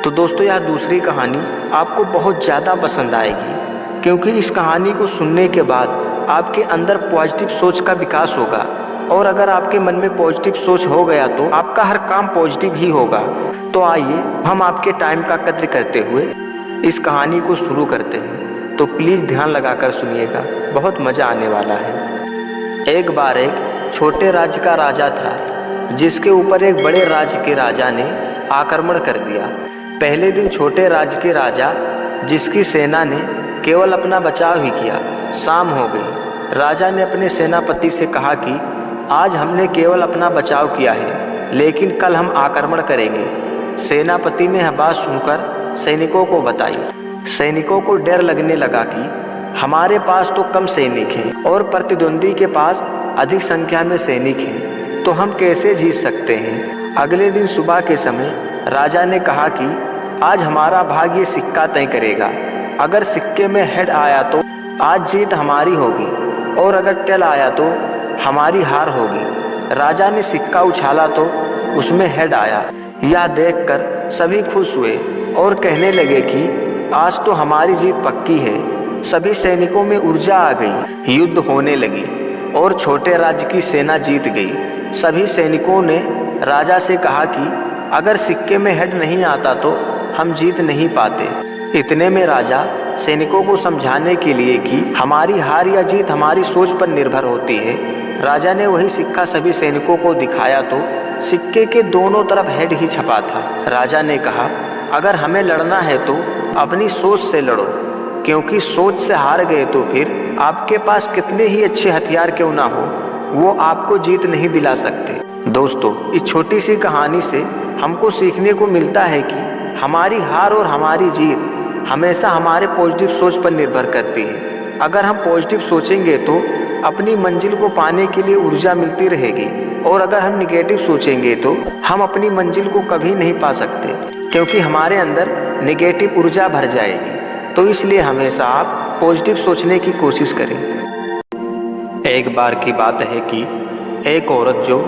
तो दोस्तों यह दूसरी कहानी आपको बहुत ज़्यादा पसंद आएगी, क्योंकि इस कहानी को सुनने के बाद आपके अंदर पॉजिटिव सोच का विकास होगा। और अगर आपके मन में पॉजिटिव सोच हो गया तो आपका हर काम पॉजिटिव ही होगा। तो आइए हम आपके टाइम का कद्र करते हुए इस कहानी को शुरू करते हैं। तो प्लीज़ ध्यान लगाकर सुनिएगा, बहुत मज़ा आने वाला है। एक बार एक छोटे राज्य का राजा था, जिसके ऊपर एक बड़े राज्य के राजा ने आक्रमण कर दिया। पहले दिन छोटे राज्य के राजा, जिसकी सेना ने केवल अपना बचाव ही किया, शाम हो गई। राजा ने अपने सेनापति से कहा कि आज हमने केवल अपना बचाव किया है, लेकिन कल हम आक्रमण करेंगे। सेनापति ने यह बात सुनकर सैनिकों को बताई। सैनिकों को डर लगने लगा कि हमारे पास तो कम सैनिक हैं और प्रतिद्वंदी के पास अधिक संख्या में सैनिक हैं, तो हम कैसे जीत सकते हैं। अगले दिन सुबह के समय राजा ने कहा कि आज हमारा भाग्य सिक्का तय करेगा। अगर सिक्के में हेड आया तो आज जीत हमारी होगी, और अगर टेल आया तो हमारी हार होगी। राजा ने सिक्का उछाला तो उसमें हेड आया। यह देखकर सभी खुश हुए और कहने लगे कि आज तो हमारी जीत पक्की है। सभी सैनिकों में ऊर्जा आ गई। युद्ध होने लगी और छोटे राज्य की सेना जीत गई। सभी सैनिकों ने राजा से कहा कि अगर सिक्के में हेड नहीं आता तो हम जीत नहीं पाते। इतने में राजा सैनिकों को समझाने के लिए कि हमारी हार या जीत हमारी सोच पर निर्भर होती है, राजा ने वही सिक्का सभी सैनिकों को दिखाया तो सिक्के के दोनों तरफ हेड ही छपा था। राजा ने कहा, अगर हमें लड़ना है तो अपनी सोच से लड़ो, क्योंकि सोच से हार गए तो फिर आपके पास कितने ही अच्छे हथियार क्यों ना हो, वो आपको जीत नहीं दिला सकते। दोस्तों, इस छोटी सी कहानी से हमको सीखने को मिलता है कि हमारी हार और हमारी जीत हमेशा हमारे पॉजिटिव सोच पर निर्भर करती है। अगर हम पॉजिटिव सोचेंगे तो अपनी मंजिल को पाने के लिए ऊर्जा मिलती रहेगी, और अगर हम निगेटिव सोचेंगे तो हम अपनी मंजिल को कभी नहीं पा सकते, क्योंकि हमारे अंदर निगेटिव ऊर्जा भर जाएगी। तो इसलिए हमेशा आप पॉजिटिव सोचने की कोशिश करें। एक बार की बात है कि एक औरत जो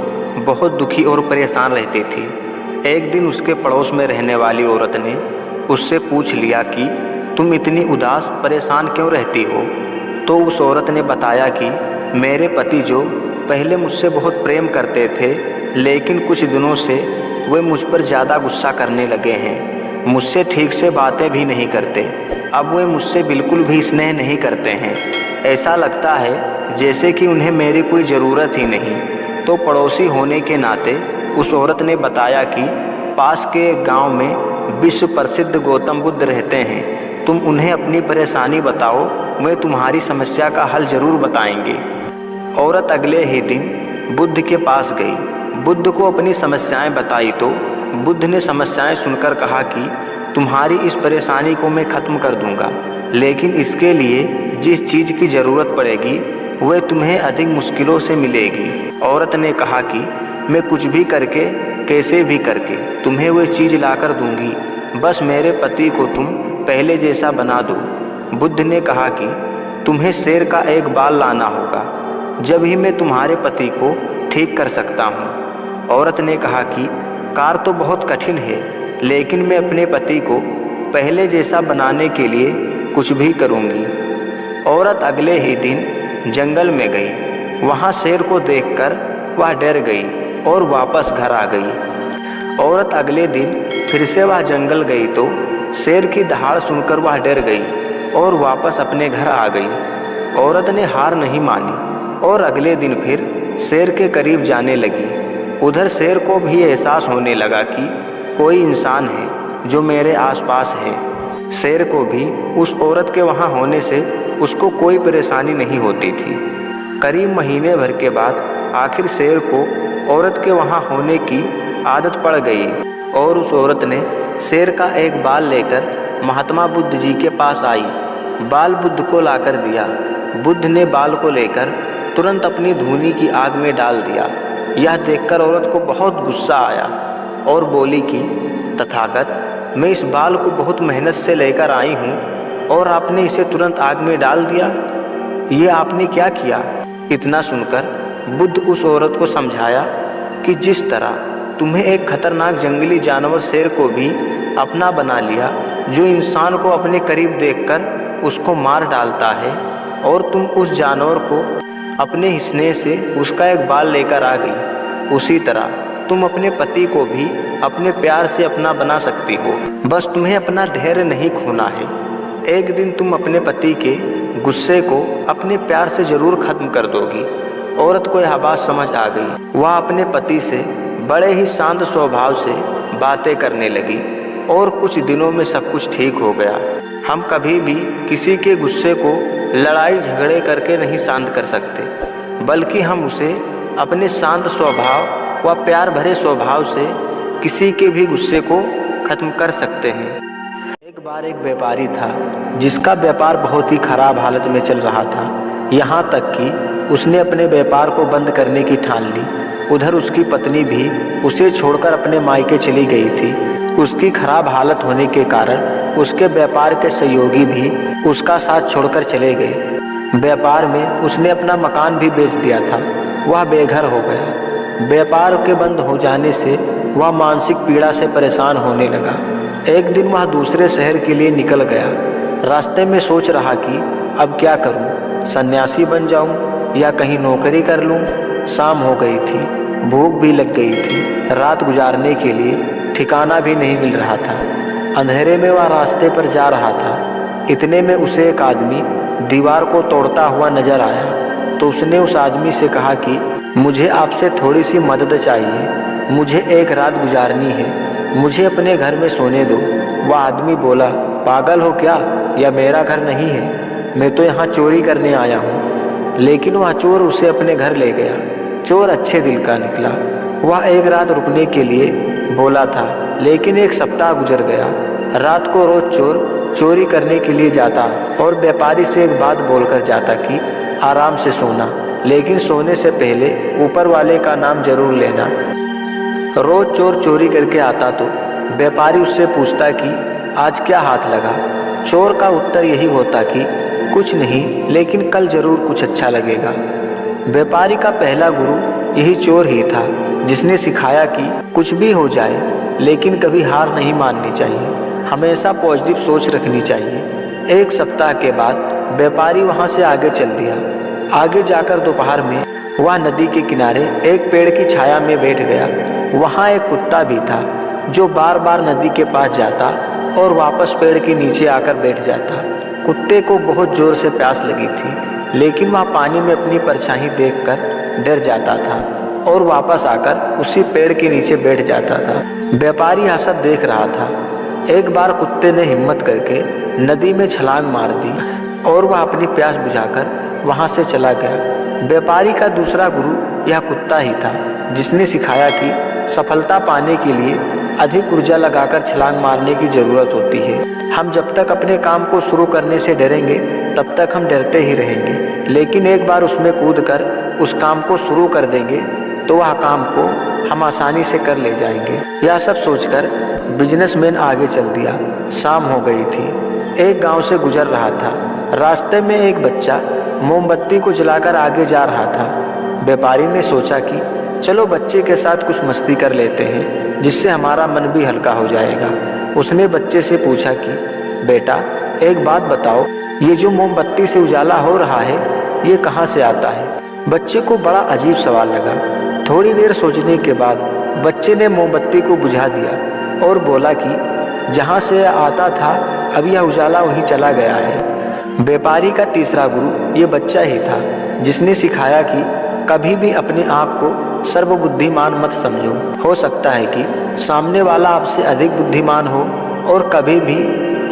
बहुत दुखी और परेशान रहती थी, एक दिन उसके पड़ोस में रहने वाली औरत ने उससे पूछ लिया कि तुम इतनी उदास परेशान क्यों रहती हो। तो उस औरत ने बताया कि मेरे पति जो पहले मुझसे बहुत प्रेम करते थे, लेकिन कुछ दिनों से वे मुझ पर ज़्यादा गुस्सा करने लगे हैं। मुझसे ठीक से बातें भी नहीं करते। अब वे मुझसे बिल्कुल भी स्नेह नहीं करते हैं। ऐसा लगता है जैसे कि उन्हें मेरी कोई ज़रूरत ही नहीं। तो पड़ोसी होने के नाते उस औरत ने बताया कि पास के गांव में विश्व प्रसिद्ध गौतम बुद्ध रहते हैं। तुम उन्हें अपनी परेशानी बताओ, वे तुम्हारी समस्या का हल ज़रूर बताएंगे। औरत अगले ही दिन बुद्ध के पास गई। बुद्ध को अपनी समस्याएं बताई तो बुद्ध ने समस्याएं सुनकर कहा कि तुम्हारी इस परेशानी को मैं ख़त्म कर दूंगा, लेकिन इसके लिए जिस चीज़ की ज़रूरत पड़ेगी वह तुम्हें अधिक मुश्किलों से मिलेगी। औरत ने कहा कि मैं कुछ भी करके, कैसे भी करके तुम्हें वह चीज़ लाकर दूंगी, बस मेरे पति को तुम पहले जैसा बना दो। बुद्ध ने कहा कि तुम्हें शेर का एक बाल लाना होगा, जब ही मैं तुम्हारे पति को ठीक कर सकता हूँ। औरत ने कहा कि कार तो बहुत कठिन है, लेकिन मैं अपने पति को पहले जैसा बनाने के लिए कुछ भी करूँगी। औरत अगले ही दिन जंगल में गई। वहाँ शेर को देखकर वह डर गई और वापस घर आ गई। औरत अगले दिन फिर से वह जंगल गई तो शेर की दहाड़ सुनकर वह डर गई और वापस अपने घर आ गई। औरत ने हार नहीं मानी और अगले दिन फिर शेर के करीब जाने लगी। उधर शेर को भी एहसास होने लगा कि कोई इंसान है जो मेरे आसपास है। शेर को भी उस औरत के वहाँ होने से उसको कोई परेशानी नहीं होती थी। करीब महीने भर के बाद आखिर शेर को औरत के वहाँ होने की आदत पड़ गई, और उस औरत ने शेर का एक बाल लेकर महात्मा बुद्ध जी के पास आई। बाल बुद्ध को लाकर दिया। बुद्ध ने बाल को लेकर तुरंत अपनी धूनी की आग में डाल दिया। यह देखकर औरत को बहुत गुस्सा आया और बोली कि तथागत, मैं इस बाल को बहुत मेहनत से लेकर आई हूँ और आपने इसे तुरंत आग में डाल दिया। ये आपने क्या किया। इतना सुनकर बुद्ध उस औरत को समझाया कि जिस तरह तुम्हें एक खतरनाक जंगली जानवर शेर को भी अपना बना लिया, जो इंसान को अपने करीब देखकर उसको मार डालता है, और तुम उस जानवर को अपने हिस्से से उसका एक बाल लेकर आ गई, उसी तरह तुम अपने पति को भी अपने प्यार से अपना बना सकती हो। बस तुम्हें अपना धैर्य नहीं खोना है। एक दिन तुम अपने पति के गुस्से को अपने प्यार से ज़रूर ख़त्म कर दोगी। औरत को यह बात समझ आ गई। वह अपने पति से बड़े ही शांत स्वभाव से बातें करने लगी और कुछ दिनों में सब कुछ ठीक हो गया। हम कभी भी किसी के गुस्से को लड़ाई झगड़े करके नहीं शांत कर सकते, बल्कि हम उसे अपने शांत स्वभाव व प्यार भरे स्वभाव से किसी के भी गुस्से को ख़त्म कर सकते हैं। एक बार एक व्यापारी था जिसका व्यापार बहुत ही खराब हालत में चल रहा था, यहाँ तक कि उसने अपने व्यापार को बंद करने की ठान ली। उधर उसकी पत्नी भी उसे छोड़कर अपने मायके चली गई थी। उसकी खराब हालत होने के कारण उसके व्यापार के सहयोगी भी उसका साथ छोड़कर चले गए। व्यापार में उसने अपना मकान भी बेच दिया था। वह बेघर हो गया। व्यापार के बंद हो जाने से वह मानसिक पीड़ा से परेशान होने लगा। एक दिन वह दूसरे शहर के लिए निकल गया। रास्ते में सोच रहा कि अब क्या करूं, सन्यासी बन जाऊं या कहीं नौकरी कर लूं। शाम हो गई थी, भूख भी लग गई थी। रात गुजारने के लिए ठिकाना भी नहीं मिल रहा था। अंधेरे में वह रास्ते पर जा रहा था। इतने में उसे एक आदमी दीवार को तोड़ता हुआ नजर आया, तो उसने उस आदमी से कहा कि मुझे आपसे थोड़ी सी मदद चाहिए। मुझे एक रात गुजारनी है, मुझे अपने घर में सोने दो। वह आदमी बोला, पागल हो क्या? यह मेरा घर नहीं है, मैं तो यहाँ चोरी करने आया हूँ। लेकिन वह चोर उसे अपने घर ले गया। चोर अच्छे दिल का निकला। वह एक रात रुकने के लिए बोला था, लेकिन एक सप्ताह गुजर गया। रात को रोज चोर चोरी करने के लिए जाता और व्यापारी से एक बात बोलकर जाता कि आराम से सोना, लेकिन सोने से पहले ऊपर वाले का नाम जरूर लेना। रोज चोर चोरी करके आता तो व्यापारी उससे पूछता कि आज क्या हाथ लगा। चोर का उत्तर यही होता कि कुछ नहीं, लेकिन कल जरूर कुछ अच्छा लगेगा। व्यापारी का पहला गुरु यही चोर ही था, जिसने सिखाया कि कुछ भी हो जाए लेकिन कभी हार नहीं माननी चाहिए, हमेशा पॉजिटिव सोच रखनी चाहिए। एक सप्ताह के बाद व्यापारी वहाँ से आगे चल दिया। आगे जाकर दोपहर में वह नदी के किनारे एक पेड़ की छाया में बैठ गया। वहाँ एक कुत्ता भी था जो बार बार नदी के पास जाता और वापस पेड़ के नीचे आकर बैठ जाता। कुत्ते को बहुत जोर से प्यास लगी थी, लेकिन वह पानी में अपनी परछाई देखकर डर जाता था और वापस आकर उसी पेड़ के नीचे बैठ जाता था। व्यापारी यह सब देख रहा था। एक बार कुत्ते ने हिम्मत करके नदी में छलांग मार दी और वह अपनी प्यास बुझाकर वहाँ से चला गया। व्यापारी का दूसरा गुरु यह कुत्ता ही था, जिसने सिखाया कि सफलता पाने के लिए अधिक ऊर्जा लगाकर छलांग मारने की ज़रूरत होती है। हम जब तक अपने काम को शुरू करने से डरेंगे तब तक हम डरते ही रहेंगे, लेकिन एक बार उसमें कूदकर उस काम को शुरू कर देंगे तो वह काम को हम आसानी से कर ले जाएंगे। यह सब सोचकर बिजनेसमैन आगे चल दिया। शाम हो गई थी। एक गांव से गुजर रहा था। रास्ते में एक बच्चा मोमबत्ती को जलाकर आगे जा रहा था। व्यापारी ने सोचा कि चलो बच्चे के साथ कुछ मस्ती कर लेते हैं, जिससे हमारा मन भी हल्का हो जाएगा। उसने बच्चे से पूछा कि बेटा एक बात बताओ, ये जो मोमबत्ती से उजाला हो रहा है ये कहाँ से आता है? बच्चे को बड़ा अजीब सवाल लगा। थोड़ी देर सोचने के बाद बच्चे ने मोमबत्ती को बुझा दिया और बोला कि जहाँ से आता था अब यह उजाला वहीं चला गया है। व्यापारी का तीसरा गुरु ये बच्चा ही था, जिसने सिखाया कि कभी भी अपने आप को सर्वबुद्धिमान मत समझो। हो सकता है कि सामने वाला आपसे अधिक बुद्धिमान हो, और कभी भी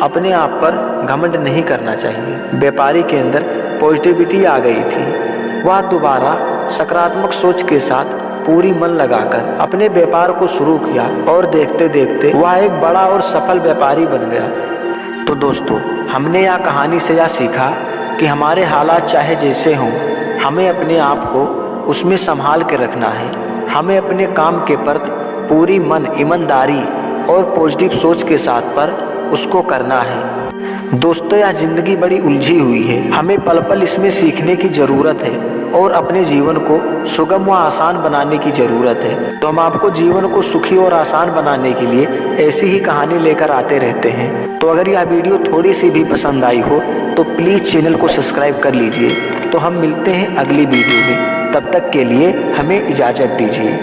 अपने आप पर घमंड नहीं करना चाहिए। व्यापारी के अंदर पॉजिटिविटी आ गई थी। वह दोबारा सकारात्मक सोच के साथ पूरी मन लगाकर अपने व्यापार को शुरू किया और देखते देखते वह एक बड़ा और सफल व्यापारी बन गया। तो दोस्तों, हमने यह कहानी से यह सीखा कि हमारे हालात चाहे जैसे हों, हमें अपने आप को उसमें संभाल के रखना है। हमें अपने काम के प्रति पूरी मन, ईमानदारी और पॉजिटिव सोच के साथ पर उसको करना है। दोस्तों, यह ज़िंदगी बड़ी उलझी हुई है। हमें पल पल इसमें सीखने की ज़रूरत है और अपने जीवन को सुगम व आसान बनाने की ज़रूरत है। तो हम आपको जीवन को सुखी और आसान बनाने के लिए ऐसी ही कहानी लेकर आते रहते हैं। तो अगर यह वीडियो थोड़ी सी भी पसंद आई हो तो प्लीज़ चैनल को सब्सक्राइब कर लीजिए। तो हम मिलते हैं अगली वीडियो में, तब तक के लिए हमें इजाज़त दीजिए।